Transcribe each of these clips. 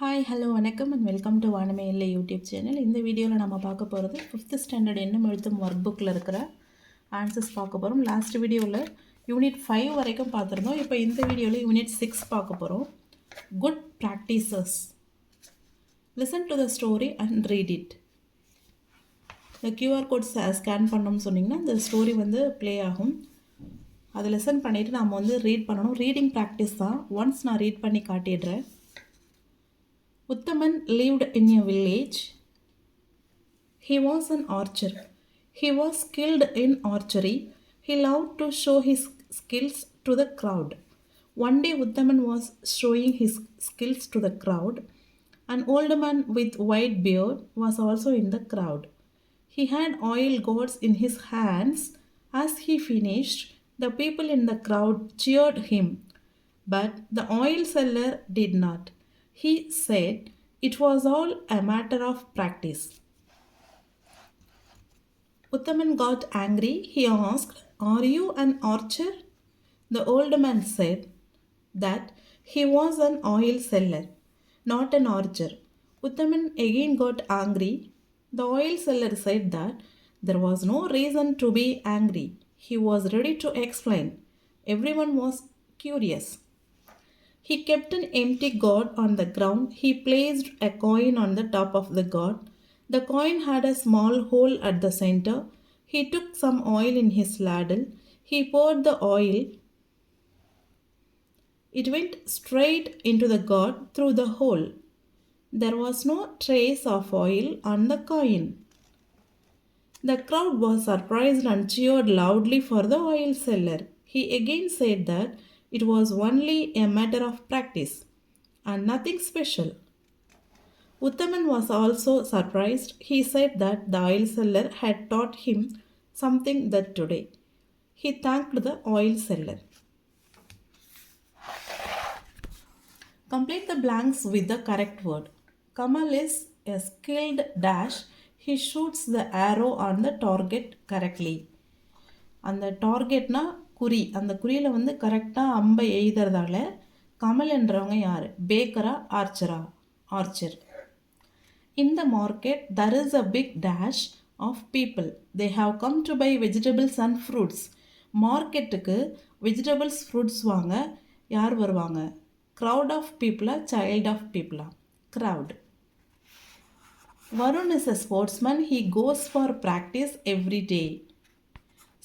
Hi hello வணக்கம் and welcome to வானமே இல்லை YouTube channel. இந்த வீடியோவில் நம்ம பார்க்க போகிறது 5th ஸ்டாண்டர்ட் எண்ணும் எழுத்தும் ஒர்க் புக்கில் இருக்கிற ஆன்சர்ஸ் பார்க்க போகிறோம். லாஸ்ட் வீடியோவில் யூனிட் 5 வரைக்கும் பார்த்துருந்தோம். இப்போ இந்த வீடியோவில் யூனிட் 6 பார்க்க போகிறோம். Good practices. Listen to the story and read it. இந்த QR கோட் ஸ்கேன் பண்ணோம்னு சொன்னிங்கன்னா இந்த ஸ்டோரி வந்து ப்ளே ஆகும். அதை லிசன் பண்ணிவிட்டு நம்ம வந்து ரீட் பண்ணணும். ரீடிங் ப்ராக்டிஸ் தான். ஒன்ஸ் நான் ரீட் பண்ணி காட்டிடுறேன். Uttaman lived in a village. He was an archer. He was skilled in archery. He loved to show his skills to the crowd. One day Uttaman was showing his skills to the crowd. An old man with white beard was also in the crowd. He had oil gourds in his hands. As he finished, the people in the crowd cheered him, but the oil seller did not. He said it was all a matter of practice. Uttaman got angry. He asked, "Are you an archer?" The old man said that he was an oil seller, not an archer. Uttaman again got angry. The oil seller said that there was no reason to be angry. He was ready to explain. Everyone was curious. He kept an empty gourd on the ground. He placed a coin on the top of the gourd. The coin had a small hole at the center. He took some oil in his ladle. He poured the oil. It went straight into the gourd through the hole. There was no trace of oil on the coin. The crowd was surprised and cheered loudly for the oil seller. He again said that it was only a matter of practice and nothing special. Uttaman was also surprised. He said that the oil seller had taught him something that today. He thanked the oil seller. Complete the blanks with the correct word. Kamal is a skilled dash. He shoots the arrow on the target correctly. அந்த டார்கெட்னா குறி, அந்த குறியில் வந்து கரெக்டாக அம்பை எய்தறதால கமல் என்றவங்க யார்? பேக்கரா ஆர்ச்சரா? Archer. In the market there is a big dash of people. They have come to buy vegetables and fruits. மார்க்கெட்டுக்கு வெஜிடபிள்ஸ் ஃப்ரூட்ஸ் வாங்க யார் வருவாங்க? க்ரௌட் ஆஃப் பீப்புளா, சைல்ட் ஆஃப் பீப்புளா? Crowd. Varun is a sportsman. He goes for practice every day.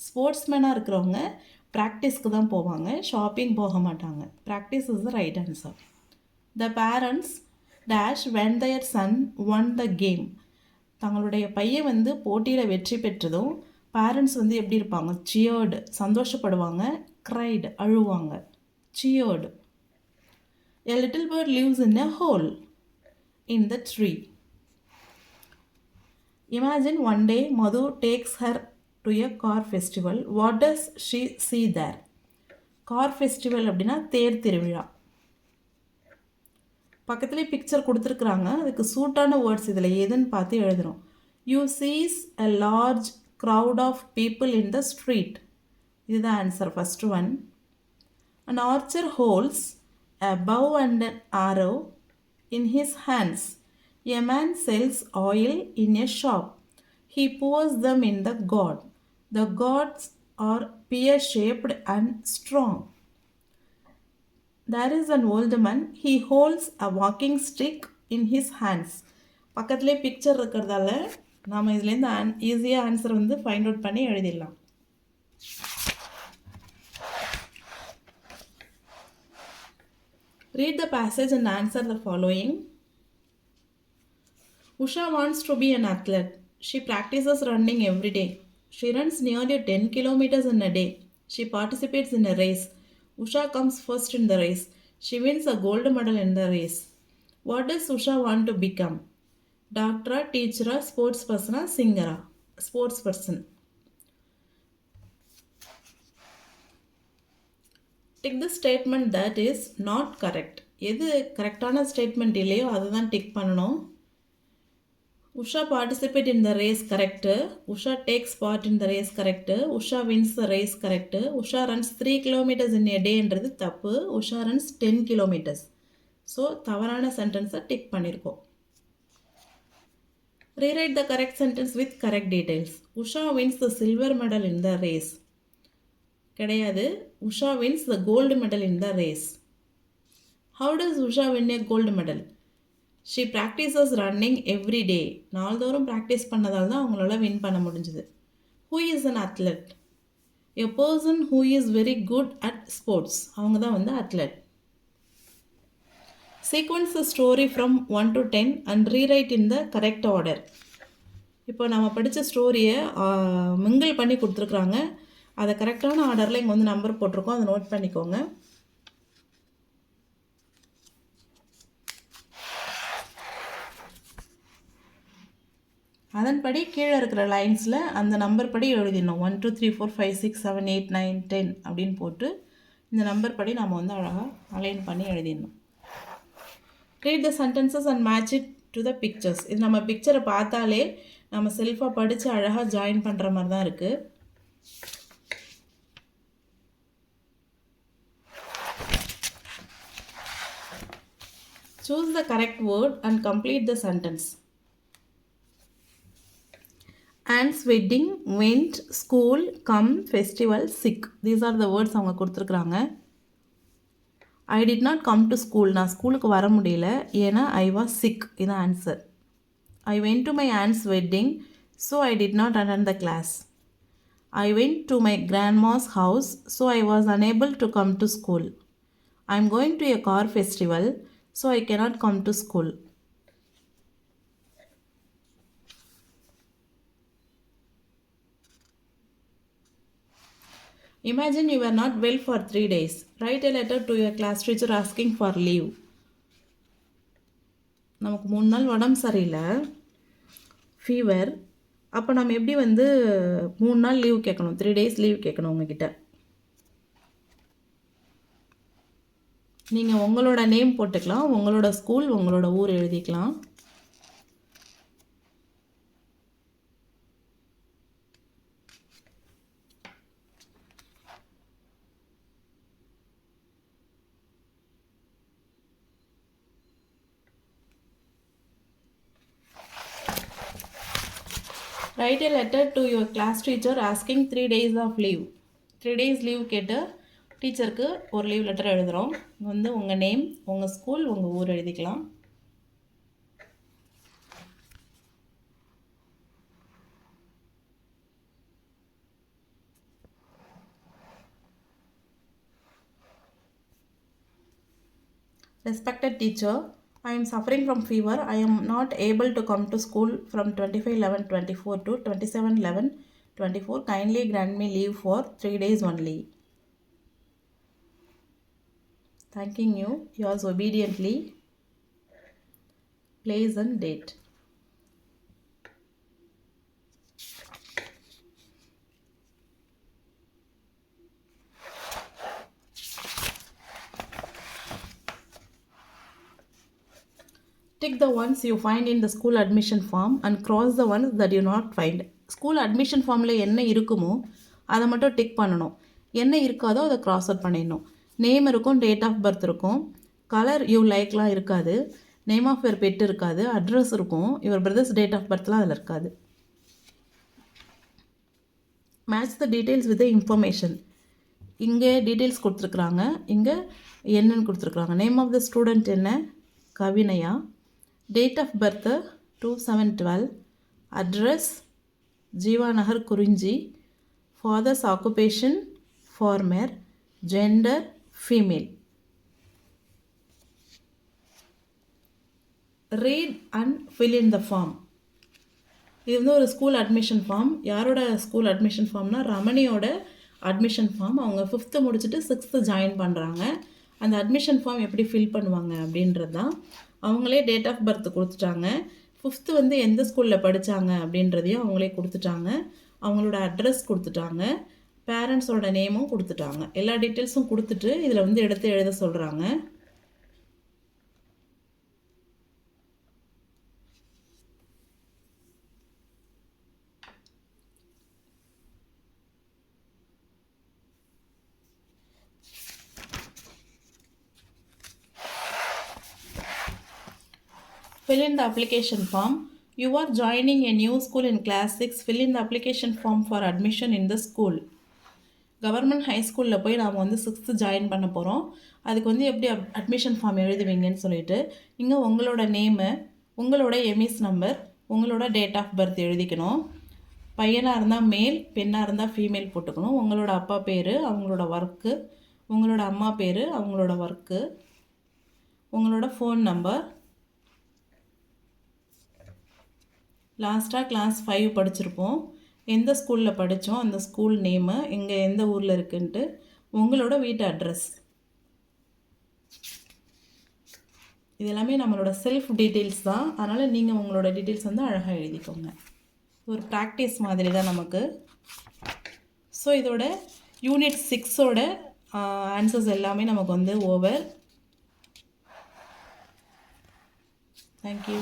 ஸ்போர்ட்ஸ்மேனாக இருக்கிறவங்க ப்ராக்டிஸ்க்கு தான் போவாங்க, ஷாப்பிங் போக மாட்டாங்க. Practice is the right answer. The parents dash when their son won the game. தங்களுடைய பையன் வந்து போட்டியில் வெற்றி பெற்றதும் பேரண்ட்ஸ் வந்து எப்படி இருப்பாங்க? சியர்டு, சந்தோஷப்படுவாங்க. க்ரைடு, அழுவாங்க. Cheered. A little bird lives in a hole in the tree. Imagine one day Madhu takes her to a car festival. What does she see there? Car festival அப்படின்னா தேர் திருவிழா. பக்கத்துலேயே picture கொடுத்துருக்குறாங்க. அதுக்கு சூட்டான words இதில் எதுன்னு பார்த்து எழுதுகிறோம். You sees a large crowd of people in the street. இதுதான் answer. First one. An archer holds a bow and an arrow in his hands. A man sells oil in a shop. He pours them in the gourd. The gourds are pear-shaped and strong. There is an old man. He holds a walking stick in his hands. பக்கத்துலேயே picture இருக்கிறதால நாம் இதுலேருந்து ஈஸியாக answer வந்து find out பண்ணி எழுதிடலாம். Read the passage and answer the following. Usha wants to be an athlete. She practices running every day. She runs nearly 10 kilometers in a day. She participates in a race. Usha comes first in the race. She wins a gold medal in the race. What does Usha want to become? Doctor, teacher, sports person, singer? Sports person. Tick the statement that is not correct. எது கரெக்டான statement இல்லையோ அதை தான் tick பண்ணணும். Usha participate in the race, correct. Usha takes part in the race, correct. Usha wins the race, correct. Usha runs 3 kilometers in a day என்றது தப்பு. Usha runs 10 kilometers. So தவறான சென்டென்ஸை டிக் பண்ணியிருக்கோம். Rewrite the correct sentence with correct details. Usha wins the silver medal in the race. கிடையாது. Usha wins the gold medal in the race. How does Usha win a gold medal? She practices running every day. நாள்தோறும் practice பண்ணதால் தான் அவங்களால win பண்ண முடிஞ்சுது. Who is an athlete? A person who is very good at sports. அவங்க தான் வந்து athlete. Sequence the story from 1 to 10 and rewrite in the correct order. இப்போ நம்ம படித்த ஸ்டோரியை மிங்கிள் பண்ணி கொடுத்துருக்குறாங்க. அதை கரெக்டான ஆர்டரில் இங்கே வந்து நம்பர் போட்டிருக்கோம். அதை நோட் பண்ணிக்கோங்க. அதன்படி கீழே இருக்கிற லைன்ஸில் அந்த நம்பர் படி எழுதிடணும். 1 2 3 4 5 6 7 8 9 10 அப்படின்னு போட்டு இந்த நம்பர் படி நம்ம வந்து அழகாக அலைன் பண்ணி எழுதிடணும். Read the sentences and match it to the pictures. இது நம்ம பிக்சரை பார்த்தாலே நம்ம செல்ஃபாக படித்து அழகாக ஜாயின் பண்ணுற மாதிரி தான் இருக்குது. Choose the correct word and complete the sentence. Anne's wedding, went, school, come, festival, sick. These are the words அவங்க கொடுத்துருக்குறாங்க. I did not come to school. நான் ஸ்கூலுக்கு வர முடியல ஏன்னா I was sick. இதுதான் answer. I went to my aunt's wedding, so I did not attend the class. I went to my grandma's house, so I was unable to come to school. I am going to a car festival, so I cannot come to school. Imagine you were not well for 3 days. Write a letter to your class teacher asking for leave. நமக்கு 3 நாள் உடம்பு சரியில்லை, fever. அப்போ நம்ம எப்படி வந்து 3 நாள் leave கேட்கணும், 3 days லீவ் கேட்கணும் உங்ககிட்ட. நீங்கள் உங்களோட நேம் போட்டுக்கலாம், உங்களோட ஸ்கூல், உங்களோட ஊர் எழுதிக்கலாம். Write a letter to your class teacher asking 3 days of leave. 3 days leave கேட்டு டீச்சருக்கு ஒரு லீவ் லெட்டர் எழுதுகிறோம். வந்து உங்கள் நேம், உங்கள் ஸ்கூல், உங்கள் ஊர் எழுதிக்கலாம். Respected teacher, I am suffering from fever. I am not able to come to school from 25/11/24 to 27/11/24. Kindly grant me leave for 3 days only. Thanking you. Yours obediently. Place and date. Tick the ones you find in the school admission form and cross the ones that you not find. School admission ஃபார்மில் என்ன இருக்குமோ அதை மட்டும் tick பண்ணணும். என்ன இருக்காதோ அதை cross out பண்ணிடணும். நேம் இருக்கும், டேட் ஆஃப் பர்த் இருக்கும், கலர் யூ லைக்லாம் இருக்காது, நேம் ஆஃப் யுவர் பெட் இருக்காது, அட்ரஸ் இருக்கும், யுவர் பிரதர்ஸ் டேட் ஆஃப் பர்த்லாம் அதில் இருக்காது. Match the details with the information. இங்கே டீட்டெயில்ஸ் கொடுத்துருக்குறாங்க, இங்கே என்னன்னு கொடுத்துருக்குறாங்க. நேம் ஆஃப் த ஸ்டூடெண்ட் என்ன, Kavinaya. Date of birth 2/7/12. Address Jeeva Nagar, Kurinji. Father's occupation farmer. Gender female. Read and fill in the form. இது வந்து ஒரு ஸ்கூல் அட்மிஷன் ஃபார்ம். யாரோட ஸ்கூல் அட்மிஷன் ஃபார்ம்னா ரமணியோட அட்மிஷன் ஃபார்ம். அவங்க 5th முடிச்சுட்டு 6th ஜாயின் பண்ணுறாங்க. அந்த அட்மிஷன் ஃபார்ம் எப்படி ஃபில் பண்ணுவாங்க அப்படின்றது தான். அவங்களே டேட் ஆஃப் பர்த் கொடுத்துட்டாங்க. 5th வந்து எந்த ஸ்கூலில் படித்தாங்க அப்படின்றதையும் அவங்களே கொடுத்துட்டாங்க. அவங்களோட அட்ரஸ் கொடுத்துட்டாங்க, பேரண்ட்ஸோட நேமும் கொடுத்துட்டாங்க. எல்லா டீட்டெயில்ஸும் கொடுத்துட்டு இதில் வந்து எடுத்து எழுத சொல்கிறாங்க. Fill in the application form. You are joining a new school in class 6. Fill in the application form for admission in the school. Government high ஸ்கூலில் போய் நாம் வந்து 6th ஜாயின் பண்ண போகிறோம். அதுக்கு வந்து எப்படி அட்மிஷன் ஃபார்ம் எழுதுவீங்கன்னு சொல்லிட்டு இங்கே உங்களோட நேமு, உங்களோட எம்இஸ் நம்பர், உங்களோட டேட் ஆஃப் பர்த் எழுதிக்கணும். பையனாக இருந்தால் மேல், பெண்ணாக இருந்தால் ஃபீமேல் போட்டுக்கணும். உங்களோட அப்பா பேர், அவங்களோட ஒர்க்கு, உங்களோட அம்மா பேர், அவங்களோட ஒர்க்கு, உங்களோட ஃபோன் நம்பர். லாஸ்ட்டாக கிளாஸ் 5 படிச்சிருப்போம். எந்த ஸ்கூலில் படித்தோம், அந்த ஸ்கூல் நேமு, எங்கே எந்த ஊரில் இருக்குன்ட்டு, உங்களோட வீட்டு அட்ரஸ். இது எல்லாமே நம்மளோட செல்ஃப் டீட்டெயில்ஸ் தான். அதனால் நீங்கள் உங்களோட டீட்டெயில்ஸ் வந்து அழகாக எழுதிக்கோங்க. ஒரு ப்ராக்டிஸ் மாதிரி தான் நமக்கு. ஸோ இதோட யூனிட் 6ஓட ஆன்சர்ஸ் எல்லாமே நமக்கு வந்து ஓவர். தேங்க்யூ.